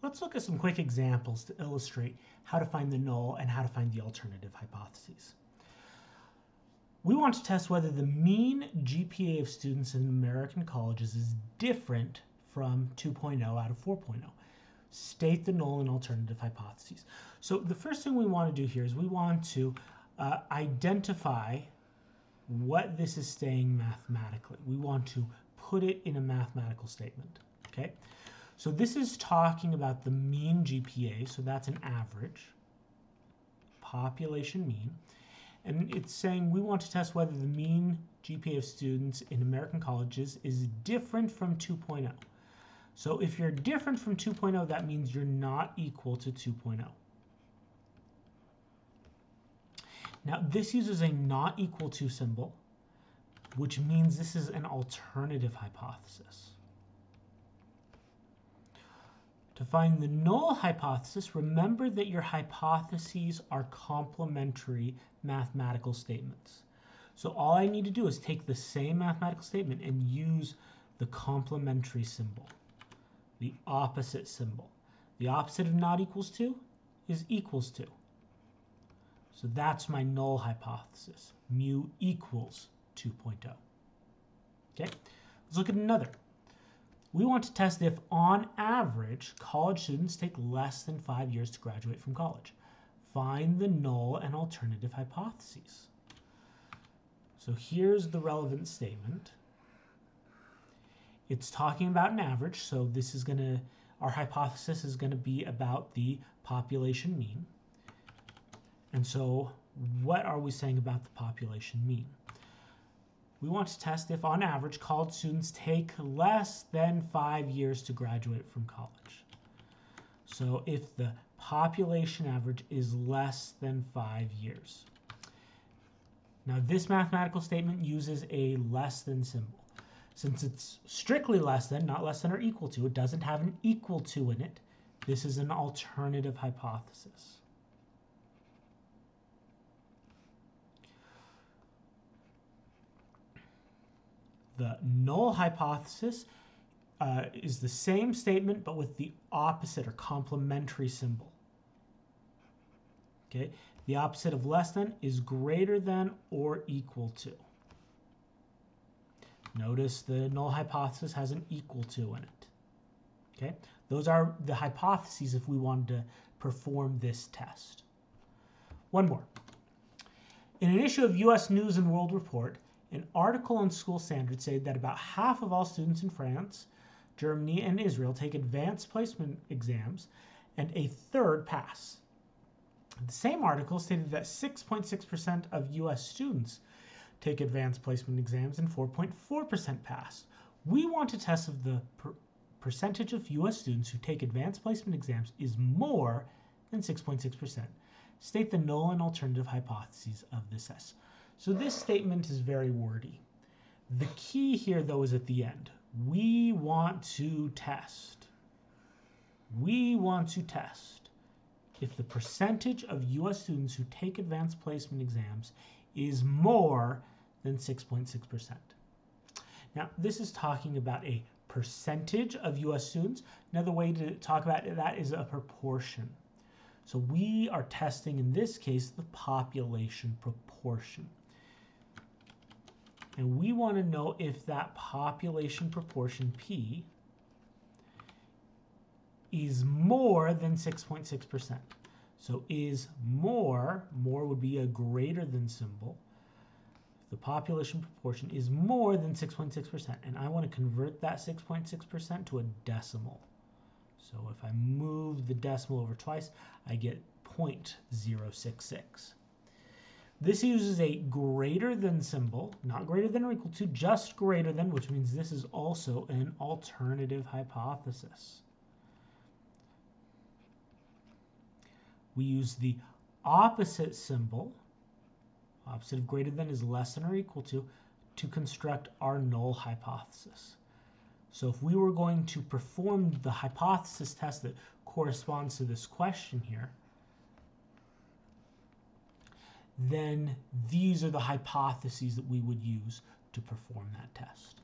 Let's look at some quick examples to illustrate how to find the null and how to find the alternative hypotheses. We want to test whether the mean GPA of students in American colleges is different from 2.0 out of 4.0. State the null and alternative hypotheses. So the first thing we want to do here is we want to identify what this is saying mathematically. We want to put it in a mathematical statement. Okay? So this is talking about the mean GPA, so that's an average, population mean. And it's saying we want to test whether the mean GPA of students in American colleges is different from 2.0. So if you're different from 2.0, that means you're not equal to 2.0. Now this uses a not equal to symbol, which means this is an alternative hypothesis. To find the null hypothesis, remember that your hypotheses are complementary mathematical statements. So all I need to do is take the same mathematical statement and use the complementary symbol, the opposite symbol. The opposite of not equals to is equals to. So that's my null hypothesis, mu equals 2.0. Okay, let's look at another. We want to test if, on average, college students take less than 5 years to graduate from college. Find the null and alternative hypotheses. So here's the relevant statement. It's talking about an average, so this is our hypothesis is going to be about the population mean. And so what are we saying about the population mean? We want to test if, on average, college students take less than 5 years to graduate from college. So if the population average is less than 5 years. Now this mathematical statement uses a less than symbol. Since it's strictly less than, not less than or equal to, it doesn't have an equal to in it. This is an alternative hypothesis. The null hypothesis is the same statement but with the opposite or complementary symbol. Okay, the opposite of less than is greater than or equal to. Notice the null hypothesis has an equal to in it. Okay, those are the hypotheses if we wanted to perform this test. One more. In an issue of U.S. News and World Report, an article on school standards said that about half of all students in France, Germany, and Israel take advanced placement exams, and a third pass. The same article stated that 6.6% of U.S. students take advanced placement exams and 4.4% pass. We want to test if the percentage of U.S. students who take advanced placement exams is more than 6.6%. State the null and alternative hypotheses of this test. So this statement is very wordy. The key here, though, is at the end. We want to test. We want to test if the percentage of U.S. students who take advanced placement exams is more than 6.6%. Now, this is talking about a percentage of U.S. students. Another way to talk about that is a proportion. So we are testing, in this case, the population proportion. And we want to know if that population proportion, P, is more than 6.6%. So is more would be a greater than symbol. The population proportion is more than 6.6%. And I want to convert that 6.6% to a decimal. So if I move the decimal over twice, I get 0.066. This uses a greater than symbol, not greater than or equal to, just greater than, which means this is also an alternative hypothesis. We use the opposite symbol, opposite of greater than is less than or equal to construct our null hypothesis. So if we were going to perform the hypothesis test that corresponds to this question here, then these are the hypotheses that we would use to perform that test.